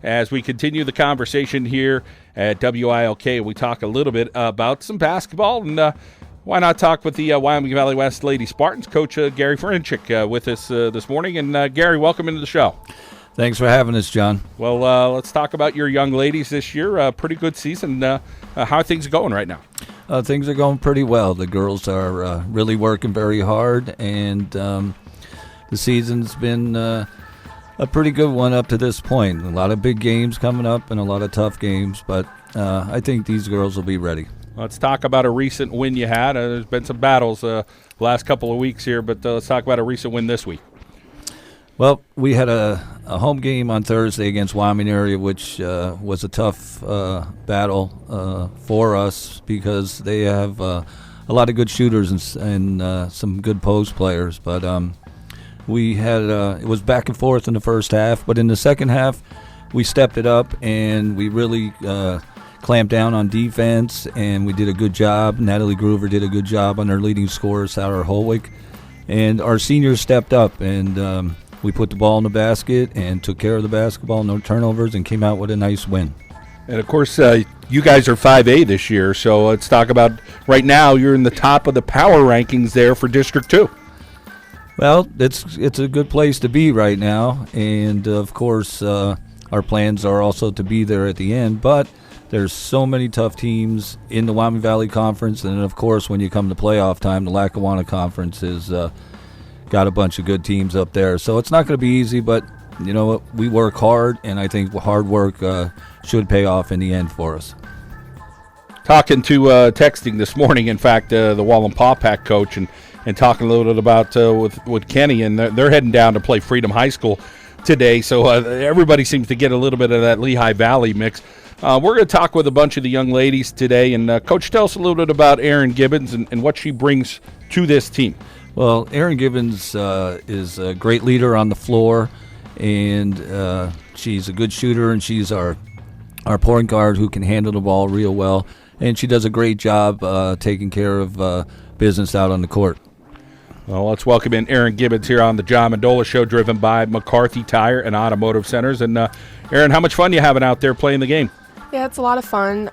as we continue the conversation here at WILK. We talk a little bit about some basketball, and why not talk with the Wyoming Valley West Lady Spartans coach Gary Frenchik with us this morning. And Gary, welcome into the show. Thanks for having us, John. Well, let's talk about your young ladies this year. Pretty good season. How are things going right now? Things are going pretty well. The girls are really working very hard, and the season's been a pretty good one up to this point. A lot of big games coming up and a lot of tough games, but I think these girls will be ready. Let's talk about a recent win you had. There's been some battles the last couple of weeks here, but let's talk about a recent win this week. Well, we had a home game on Thursday against Wyoming area, which was a tough battle for us because they have a lot of good shooters and some good post players. But we had it was back and forth in the first half, but in the second half we stepped it up and we really clamped down on defense, and we did a good job. Natalie Groover did a good job on our leading scorer, Sarah Holwick, and our seniors stepped up, and we put the ball in the basket and took care of the basketball, no turnovers, and came out with a nice win. And, of course, you guys are 5A this year, so let's talk about right now you're in the top of the power rankings there for District 2. Well, it's a good place to be right now, and, of course, our plans are also to be there at the end, but there's so many tough teams in the Wyoming Valley Conference, and, of course, when you come to playoff time, the Lackawanna Conference has got a bunch of good teams up there. So it's not going to be easy, but you know what? We work hard, and I think hard work should pay off in the end for us. Talking to texting this morning, in fact, the Wallen-Paw Pack coach, and talking a little bit about with Kenny, and they're heading down to play Freedom High School today. So everybody seems to get a little bit of that Lehigh Valley mix. We're going to talk with a bunch of the young ladies today. And, Coach, tell us a little bit about Erin Gibbons and what she brings to this team. Well, Erin Gibbons is a great leader on the floor, and she's a good shooter, and she's our point guard who can handle the ball real well. And she does a great job taking care of business out on the court. Well, let's welcome in Erin Gibbons here on the John Mendola Show, driven by McCarthy Tire and Automotive Centers. And, Erin, how much fun you having out there playing the game? Yeah, it's a lot of fun.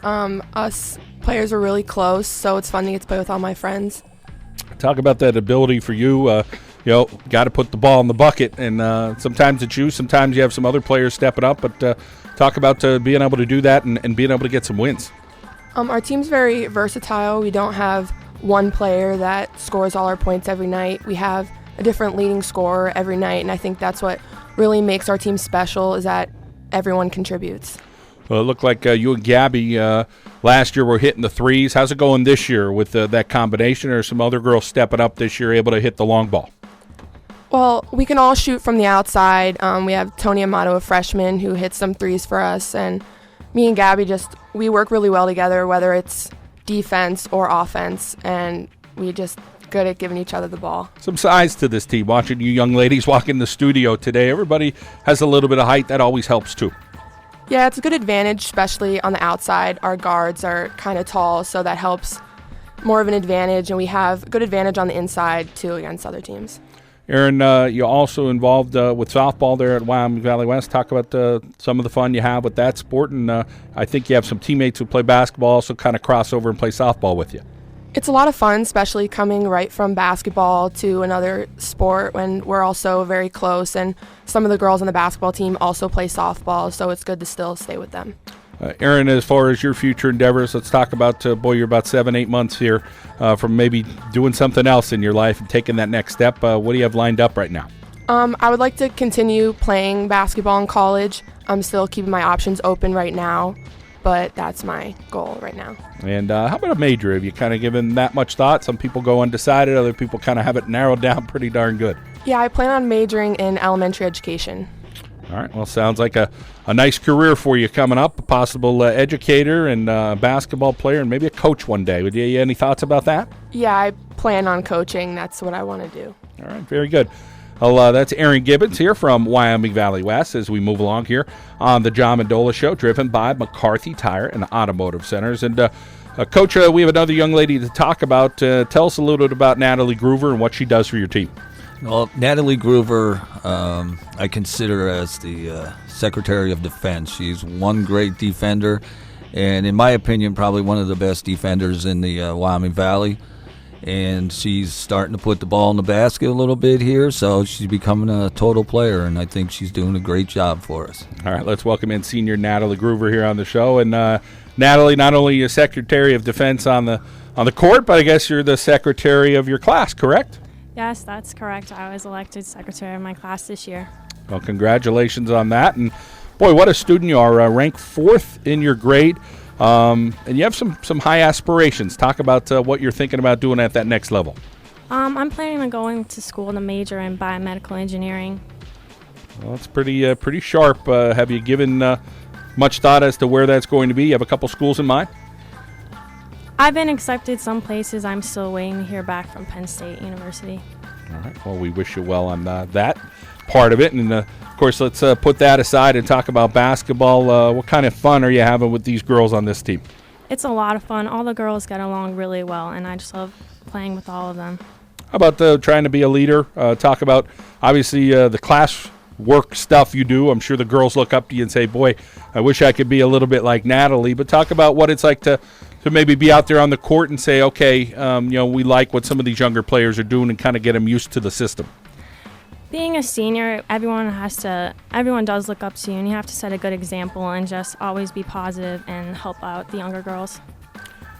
Us players are really close, so it's fun to get to play with all my friends. Talk about that ability for you. Got to put the ball in the bucket, and sometimes it's you, sometimes you have some other players stepping up. But talk about being able to do that and being able to get some wins. Our team's very versatile. We don't have one player that scores all our points every night. We have a different leading scorer every night, and I think that's what really makes our team special is that everyone contributes. Well, it looked like you and Gabby last year were hitting the threes. How's it going this year with that combination? Or some other girls stepping up this year able to hit the long ball? Well, we can all shoot from the outside. We have Tony Amato, a freshman, who hits some threes for us. And me and Gabby we work really well together, whether it's defense or offense. And we just good at giving each other the ball. Some size to this team. Watching you young ladies walk in the studio today, everybody has a little bit of height. That always helps too. Yeah, it's a good advantage, especially on the outside. Our guards are kind of tall, so that helps more of an advantage, and we have a good advantage on the inside, too, against other teams. Erin, you're also involved with softball there at Wyoming Valley West. Talk about some of the fun you have with that sport, and I think you have some teammates who play basketball also kind of cross over and play softball with you. It's a lot of fun, especially coming right from basketball to another sport when we're also very close, and some of the girls on the basketball team also play softball, so it's good to still stay with them. Erin, as far as your future endeavors, let's talk about, you're about 7-8 months here from maybe doing something else in your life and taking that next step. What do you have lined up right now? I would like to continue playing basketball in college. I'm still keeping my options open right now, but that's my goal right now. And how about a major? Have you kind of given that much thought? Some people go undecided. Other people kind of have it narrowed down pretty darn good. Yeah, I plan on majoring in elementary education. All right. Well, sounds like a nice career for you coming up. A possible educator and basketball player and maybe a coach one day. Would you any thoughts about that? Yeah, I plan on coaching. That's what I want to do. All right. Very good. Well, that's Erin Gibbons here from Wyoming Valley West as we move along here on the John Mendola Show, driven by McCarthy Tire and Automotive Centers. And, Coach, we have another young lady to talk about. Tell us a little bit about Natalie Groover and what she does for your team. Well, Natalie Groover, I consider as the Secretary of Defense. She's one great defender, and in my opinion, probably one of the best defenders in the Wyoming Valley. And she's starting to put the ball in the basket a little bit here, so she's becoming a total player, and I think she's doing a great job for us. All right, let's welcome in senior Natalie Groover here on the show. And Natalie, not only a Secretary of Defense on the court, but I guess you're the secretary of your class, correct? Yes, that's correct. I was elected secretary of my class this year. Well, congratulations on that. And, boy, what a student you are. Ranked 4th in your grade. And you have some high aspirations. Talk about what you're thinking about doing at that next level. I'm planning on going to school to major in biomedical engineering. Well, it's pretty sharp. Have you given much thought as to where that's going to be? You have a couple schools in mind? I've been accepted some places. I'm still waiting to hear back from Penn State University. All right. Well, we wish you well on that part of it. And, of course, let's put that aside and talk about basketball. What kind of fun are you having with these girls on this team? It's a lot of fun. All the girls get along really well, and I just love playing with all of them. How about trying to be a leader? Talk about, obviously, the class work stuff you do. I'm sure the girls look up to you and say, boy, I wish I could be a little bit like Natalie. But talk about what it's like to maybe be out there on the court and say, okay, we like what some of these younger players are doing and kind of get them used to the system. Being a senior, everyone does look up to you, and you have to set a good example and just always be positive and help out the younger girls.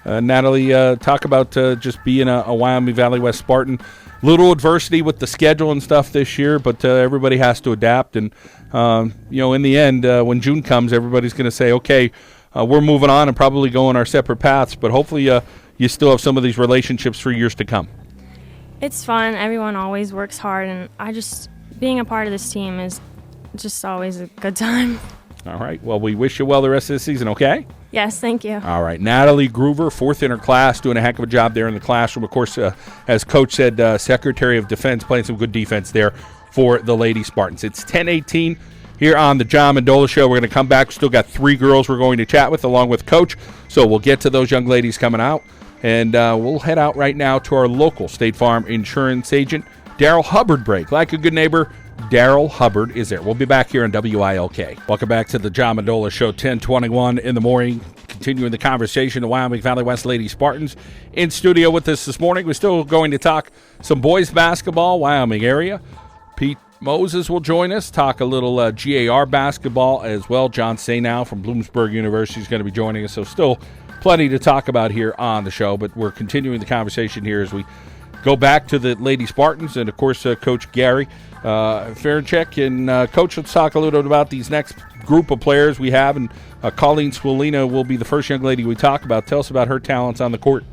Natalie, talk about just being a Wyoming Valley West Spartan. Little adversity with the schedule and stuff this year, but everybody has to adapt. And, in the end, when June comes, everybody's going to say, okay, we're moving on and probably going our separate paths, but hopefully you still have some of these relationships for years to come. It's fun. Everyone always works hard, and being a part of this team is just always a good time. All right. Well, we wish you well the rest of the season, okay? Yes, thank you. All right. Natalie Groover, 4th in her class, doing a heck of a job there in the classroom. Of course, as Coach said, Secretary of Defense, playing some good defense there for the Lady Spartans. It's 10:18 here on the John Mendola Show. We're going to come back. Still got 3 girls we're going to chat with along with Coach. So we'll get to those young ladies coming out. And we'll head out right now to our local State Farm insurance agent, Daryl Hubbard break. Like a good neighbor, Daryl Hubbard is there. We'll be back here on WILK. Welcome back to the John Mendola Show, 10:21 in the morning. Continuing the conversation, the Wyoming Valley West Lady Spartans in studio with us this morning. We're still going to talk some boys basketball, Wyoming area. Pete Moses will join us, talk a little GAR basketball as well. John Saynow from Bloomsburg University is going to be joining us, so still plenty to talk about here on the show, but we're continuing the conversation here as we go back to the Lady Spartans and, of course, Coach Gary Farinchek. And, Coach, let's talk a little bit about these next group of players we have. And Colleen Swalina will be the first young lady we talk about. Tell us about her talents on the court.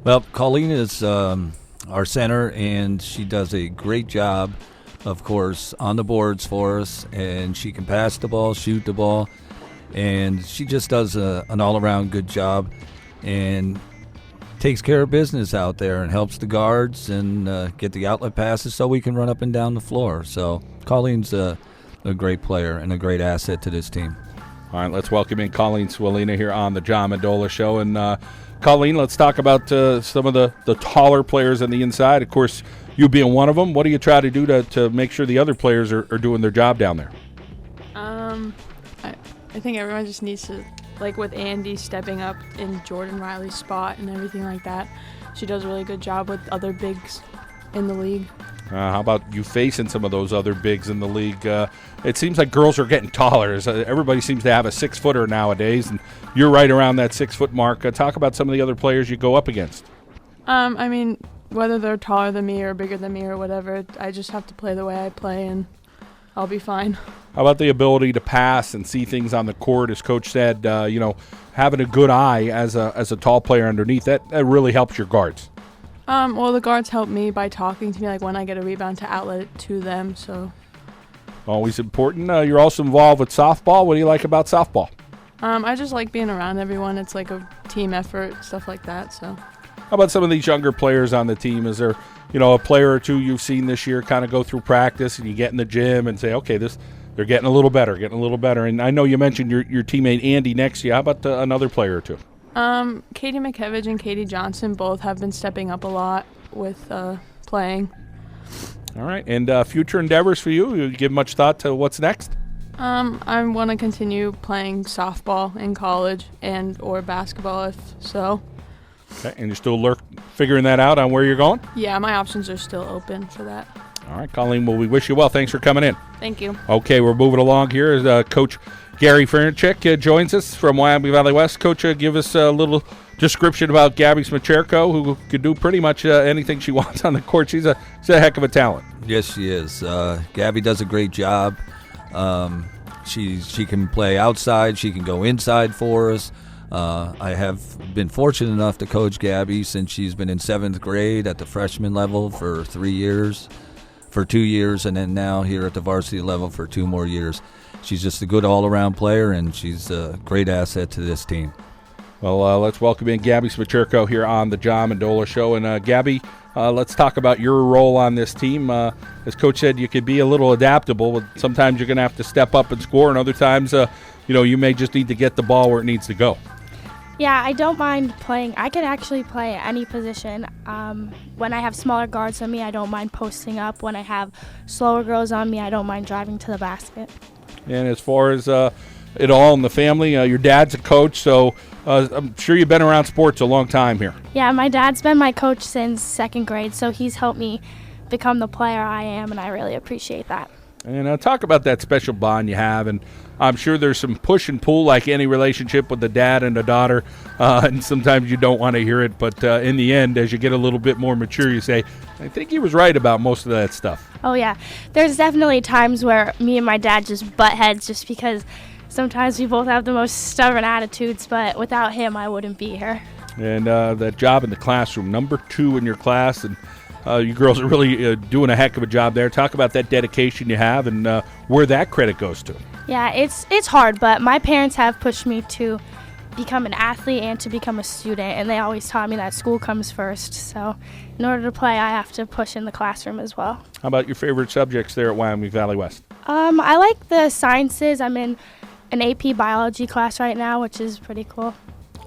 Well, Colleen is our center, and she does a great job, of course, on the boards for us. And she can pass the ball, shoot the ball. And she just does an all-around good job and takes care of business out there and helps the guards and get the outlet passes so we can run up and down the floor. So Colleen's a great player and a great asset to this team. All right, let's welcome in Colleen Swalina here on the John Mendola Show. And, Colleen, let's talk about some of the taller players on the inside. Of course, you being one of them, what do you try to do to make sure the other players are doing their job down there? I think everyone just needs to, like with Andy stepping up in Jordan Riley's spot and everything like that. She does a really good job with other bigs in the league. How about you facing some of those other bigs in the league? It seems like girls are getting taller. Everybody seems to have a 6-footer nowadays, and you're right around that 6-foot mark. Talk about some of the other players you go up against. Whether they're taller than me or bigger than me or whatever, I just have to play the way I play, and I'll be fine. How about the ability to pass and see things on the court? As Coach said, having a good eye as a tall player underneath, that really helps your guards. Well, the guards help me by talking to me, like when I get a rebound, to outlet it to them. So always important. You're also involved with softball. What do you like about softball? I just like being around everyone. It's like a team effort, stuff like that. So how about some of these younger players on the team? Is there, a player or two you've seen this year kind of go through practice and you get in the gym and say, okay, they're getting a little better. And I know you mentioned your teammate Andy next to you. How about another player or two? Katie McKevich and Katie Johnson both have been stepping up a lot with playing. All right. And future endeavors for you? You give much thought to what's next? I want to continue playing softball in college and or basketball if so. Okay. And you're still figuring that out on where you're going? Yeah, my options are still open for that. All right, Colleen, well, we wish you well. Thanks for coming in. Thank you. Okay, we're moving along here. As Coach Gary Furnichek joins us from Wyoming Valley West. Coach, give us a little description about Gabby Smacherko, who could do pretty much anything she wants on the court. She's a heck of a talent. Yes, she is. Gabby does a great job. She can play outside. She can go inside for us. I have been fortunate enough to coach Gabby since she's been in 7th grade at the freshman level for 2 years, and then now here at the varsity level for 2 more years. She's just a good all-around player, and she's a great asset to this team. Well, let's welcome in Gabby Smacherko here on the John Mendola Show. And Gabby, let's talk about your role on this team. As Coach said, you could be a little adaptable, but sometimes you're going to have to step up and score, and other times, you may just need to get the ball where it needs to go. Yeah, I don't mind playing. I can actually play any position. When I have smaller guards on me, I don't mind posting up. When I have slower girls on me, I don't mind driving to the basket. And as far as it all in the family, your dad's a coach, so I'm sure you've been around sports a long time here. Yeah, my dad's been my coach since 2nd grade, so he's helped me become the player I am, and I really appreciate that. And talk about that special bond you have, and I'm sure there's some push and pull like any relationship with the dad and the daughter, and sometimes you don't want to hear it, but in the end, as you get a little bit more mature, you say, I think he was right about most of that stuff. Oh, yeah. There's definitely times where me and my dad just butt heads just because sometimes we both have the most stubborn attitudes, but without him, I wouldn't be here. And that job in the classroom, number 2 in your class, and you girls are really doing a heck of a job there. Talk about that dedication you have and where that credit goes to. Yeah, it's hard, but my parents have pushed me to become an athlete and to become a student, and they always taught me that school comes first. So in order to play, I have to push in the classroom as well. How about your favorite subjects there at Wyoming Valley West? I like the sciences. I'm in an AP biology class right now, which is pretty cool.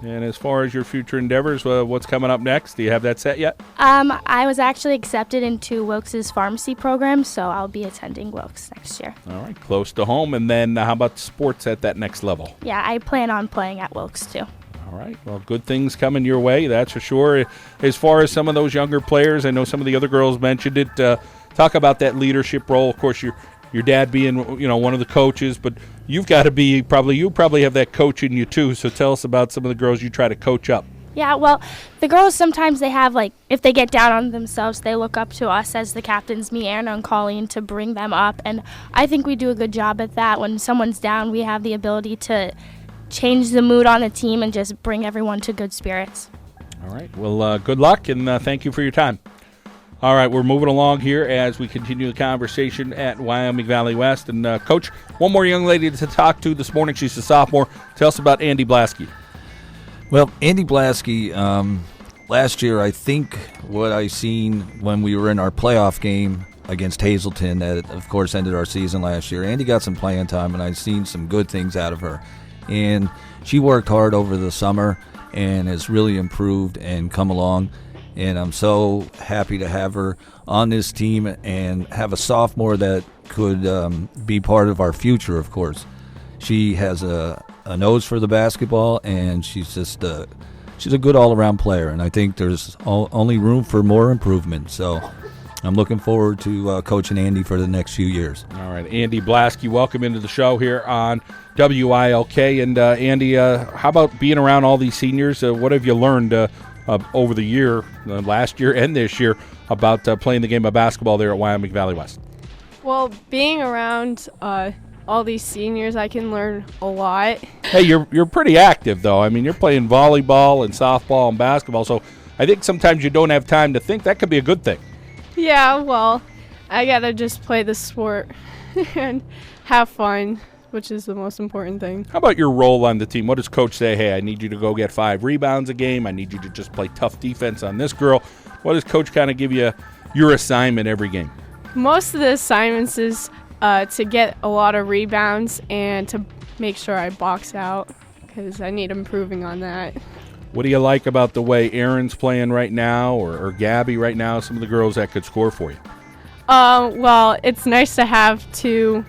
And as far as your future endeavors, what's coming up next? Do you have that set yet? I was actually accepted into WILK's pharmacy program, so I'll be attending WILK's next year. All right, close to home. And then how about sports at that next level? Yeah, I plan on playing at WILK's too. All right, well, good things coming your way, that's for sure. As far as some of those younger players, I know some of the other girls mentioned it. Talk about that leadership role. Of course, your dad being one of the coaches, but you probably have that coach in you too. So tell us about some of the girls you try to coach up. Yeah, well, the girls sometimes they have if they get down on themselves, they look up to us as the captains, me, Anna, and Colleen, to bring them up, and I think we do a good job at that. When someone's down, we have the ability to change the mood on the team and just bring everyone to good spirits. All right, well, good luck, and thank you for your time. All right, we're moving along here as we continue the conversation at Wyoming Valley West. And, Coach, one more young lady to talk to this morning. She's a sophomore. Tell us about Andy Blasky. Well, Andy Blasky, last year, I think what I seen when we were in our playoff game against Hazelton that, of course, ended our season last year, Andy got some playing time, and I've seen some good things out of her. And she worked hard over the summer and has really improved and come along. And I'm so happy to have her on this team and have a sophomore that could be part of our future, of course. She has a nose for the basketball, and she's a good all-around player. And I think there's only room for more improvement. So I'm looking forward to coaching Andy for the next few years. All right, Andy Blasky, welcome into the show here on WILK. And, Andy, how about being around all these seniors? What have you learned over the year, last year and this year, about playing the game of basketball there at Wyoming Valley West? Well, being around all these seniors, I can learn a lot. Hey, you're pretty active, though. I mean, you're playing volleyball and softball and basketball, so I think sometimes you don't have time to think. That could be a good thing. Yeah, well, I got to just play the sport and have fun, which is the most important thing. How about your role on the team? What does Coach say? Hey, I need you to go get 5 rebounds a game. I need you to just play tough defense on this girl. What does Coach kind of give you your assignment every game? Most of the assignments is to get a lot of rebounds and to make sure I box out because I need improving on that. What do you like about the way Erin's playing right now or Gabby right now, some of the girls that could score for you? Well, it's nice to have two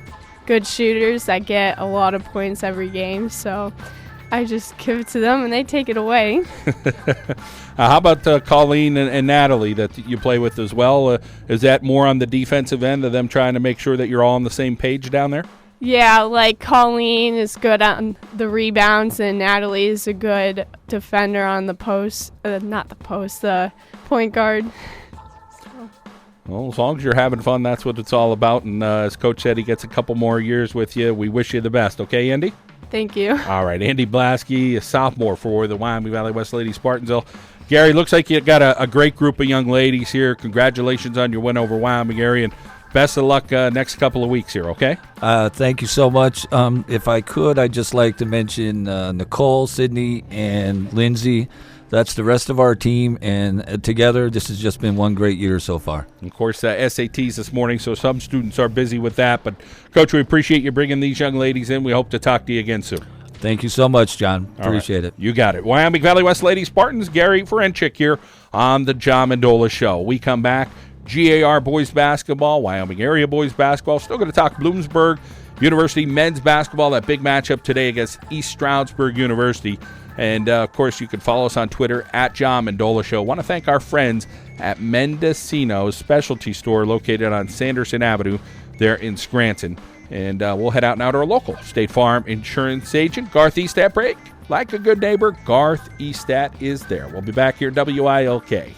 good shooters that get a lot of points every game, so I just give it to them and they take it away. How about Colleen and Natalie that you play with as well? Is that more on the defensive end of them trying to make sure that you're all on the same page down there? Yeah, like Colleen is good on the rebounds and Natalie is a good defender on the post, the point guard. Well, as long as you're having fun, that's what it's all about. And as Coach said, he gets a couple more years with you. We wish you the best. Okay, Andy? Thank you. All right, Andy Blasky, a sophomore for the Wyoming Valley West Lady Spartans. Gary, looks like you got a great group of young ladies here. Congratulations on your win over Wyoming area, and best of luck next couple of weeks here, okay? Thank you so much. If I could, I'd just like to mention Nicole, Sydney, and Lindsay. That's the rest of our team, and together this has just been one great year so far. Of course, SATs this morning, so some students are busy with that. But, Coach, we appreciate you bringing these young ladies in. We hope to talk to you again soon. Thank you so much, John. Appreciate it. You got it. Wyoming Valley West Lady Spartans, Gary Ferencik here on the John Mendola Show. We come back, GAR boys basketball, Wyoming area boys basketball. Still going to talk Bloomsburg University men's basketball, that big matchup today against East Stroudsburg University. And, of course, you can follow us on Twitter at John Mendola Show. I want to thank our friends at Mendocino's Specialty Store located on Sanderson Avenue there in Scranton. And we'll head out now to our local State Farm insurance agent, Garth Eastat break. Like a good neighbor, Garth Eastat is there. We'll be back here, WILK.